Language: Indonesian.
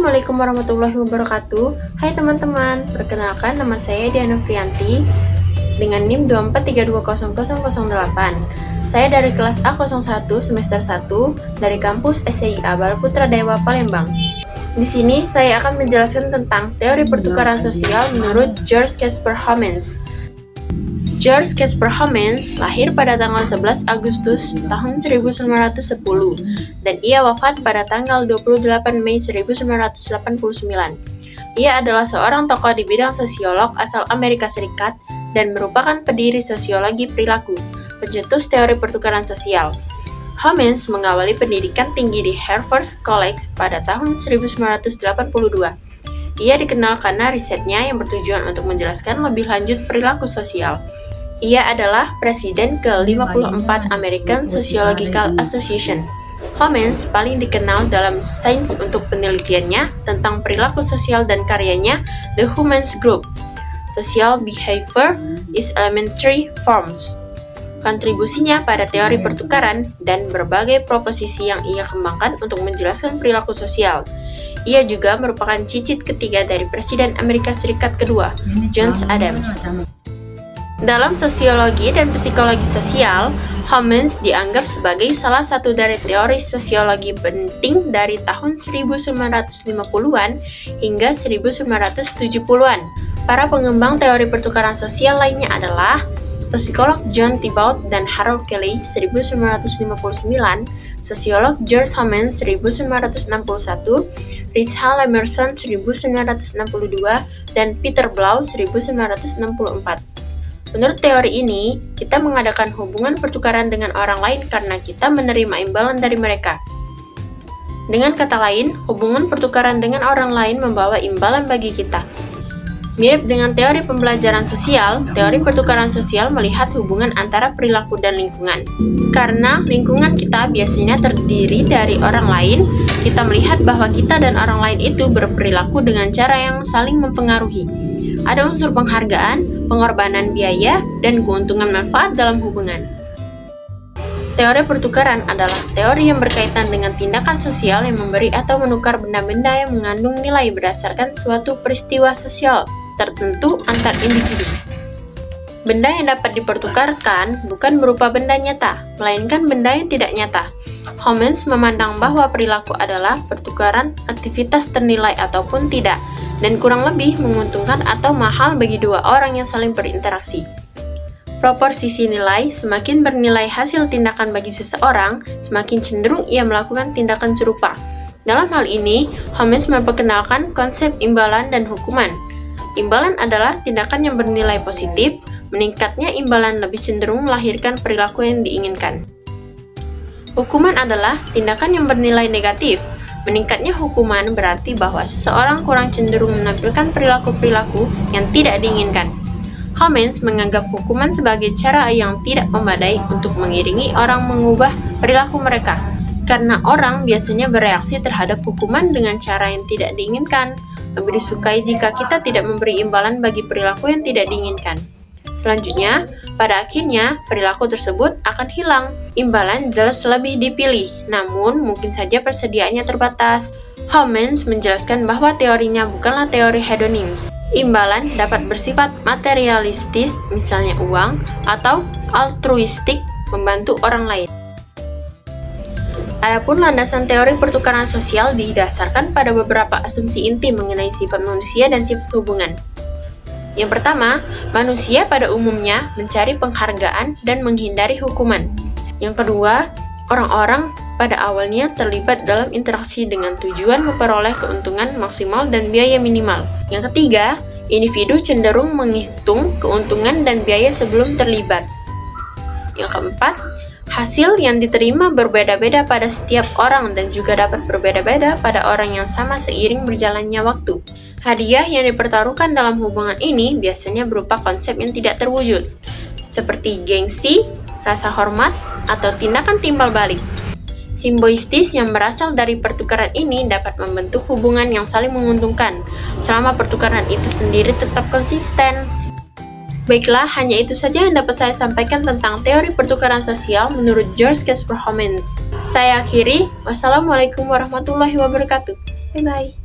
Assalamualaikum warahmatullahi wabarakatuh. Hai teman-teman, perkenalkan nama saya Diana Frianti dengan NIM 243200008. Saya dari kelas A01 semester 1 dari kampus SIA Balaputra Dewa Palembang. Di sini saya akan menjelaskan tentang teori pertukaran sosial menurut George Casper Homans. George Casper Homans lahir pada tanggal 11 Agustus tahun 1910 dan ia wafat pada tanggal 28 Mei 1989. Ia adalah seorang tokoh di bidang sosiolog asal Amerika Serikat dan merupakan pendiri sosiologi perilaku, pencetus teori pertukaran sosial. Homans mengawali pendidikan tinggi di Harvard College pada tahun 1982. Ia dikenal karena risetnya yang bertujuan untuk menjelaskan lebih lanjut perilaku sosial. Ia adalah presiden ke-54 American Sociological Association. Homans paling dikenal dalam sains untuk penelitiannya tentang perilaku sosial dan karyanya The Homans Group, Social Behavior is Elementary Forms. Kontribusinya pada teori pertukaran dan berbagai proposisi yang ia kembangkan untuk menjelaskan perilaku sosial. Ia juga merupakan cicit ketiga dari Presiden Amerika Serikat kedua, John Adams. Dalam sosiologi dan psikologi sosial, Homans dianggap sebagai salah satu dari teori sosiologi penting dari tahun 1950-an hingga 1970-an. Para pengembang teori pertukaran sosial lainnya adalah psikolog John Thibault dan Harold Kelley 1959, sosiolog George Homans 1961, Richard Emerson 1962, dan Peter Blau 1964. Menurut teori ini, kita mengadakan hubungan pertukaran dengan orang lain karena kita menerima imbalan dari mereka. Dengan kata lain, hubungan pertukaran dengan orang lain membawa imbalan bagi kita. Mirip dengan teori pembelajaran sosial, teori pertukaran sosial melihat hubungan antara perilaku dan lingkungan. Karena lingkungan kita biasanya terdiri dari orang lain, kita melihat bahwa kita dan orang lain itu berperilaku dengan cara yang saling mempengaruhi. Ada unsur penghargaan, pengorbanan biaya, dan keuntungan manfaat dalam hubungan. Teori pertukaran adalah teori yang berkaitan dengan tindakan sosial yang memberi atau menukar benda-benda yang mengandung nilai berdasarkan suatu peristiwa sosial tertentu antar individu. Benda yang dapat dipertukarkan bukan berupa benda nyata, melainkan benda yang tidak nyata. Homans memandang bahwa perilaku adalah pertukaran aktivitas ternilai ataupun tidak, dan kurang lebih menguntungkan atau mahal bagi dua orang yang saling berinteraksi. Proporsi nilai semakin bernilai hasil tindakan bagi seseorang, semakin cenderung ia melakukan tindakan serupa. Dalam hal ini, Homans memperkenalkan konsep imbalan dan hukuman. Imbalan adalah tindakan yang bernilai positif, meningkatnya imbalan lebih cenderung melahirkan perilaku yang diinginkan. Hukuman adalah tindakan yang bernilai negatif. Meningkatnya hukuman berarti bahwa seseorang kurang cenderung menampilkan perilaku-perilaku yang tidak diinginkan. Homans menganggap hukuman sebagai cara yang tidak memadai untuk mengiringi orang mengubah perilaku mereka, karena orang biasanya bereaksi terhadap hukuman dengan cara yang tidak diinginkan. Lebih disukai jika kita tidak memberi imbalan bagi perilaku yang tidak diinginkan. Selanjutnya, pada akhirnya, perilaku tersebut akan hilang. Imbalan jelas lebih dipilih, namun mungkin saja persediaannya terbatas. Homans menjelaskan bahwa teorinya bukanlah teori hedonisme. Imbalan dapat bersifat materialistis, misalnya uang, atau altruistik, membantu orang lain. Adapun landasan teori pertukaran sosial didasarkan pada beberapa asumsi inti mengenai sifat manusia dan sifat hubungan. Yang pertama, manusia pada umumnya mencari penghargaan dan menghindari hukuman. Yang kedua, orang-orang pada awalnya terlibat dalam interaksi dengan tujuan memperoleh keuntungan maksimal dan biaya minimal. Yang ketiga, individu cenderung menghitung keuntungan dan biaya sebelum terlibat. Yang keempat, hasil yang diterima berbeda-beda pada setiap orang dan juga dapat berbeda-beda pada orang yang sama seiring berjalannya waktu. Hadiah yang dipertaruhkan dalam hubungan ini biasanya berupa konsep yang tidak terwujud, seperti gengsi, rasa hormat, atau tindakan timbal balik. Simbiosis yang berasal dari pertukaran ini dapat membentuk hubungan yang saling menguntungkan, selama pertukaran itu sendiri tetap konsisten. Baiklah, hanya itu saja yang dapat saya sampaikan tentang teori pertukaran sosial menurut George Casper Homans. Saya akhiri, wassalamualaikum warahmatullahi wabarakatuh. Bye-bye.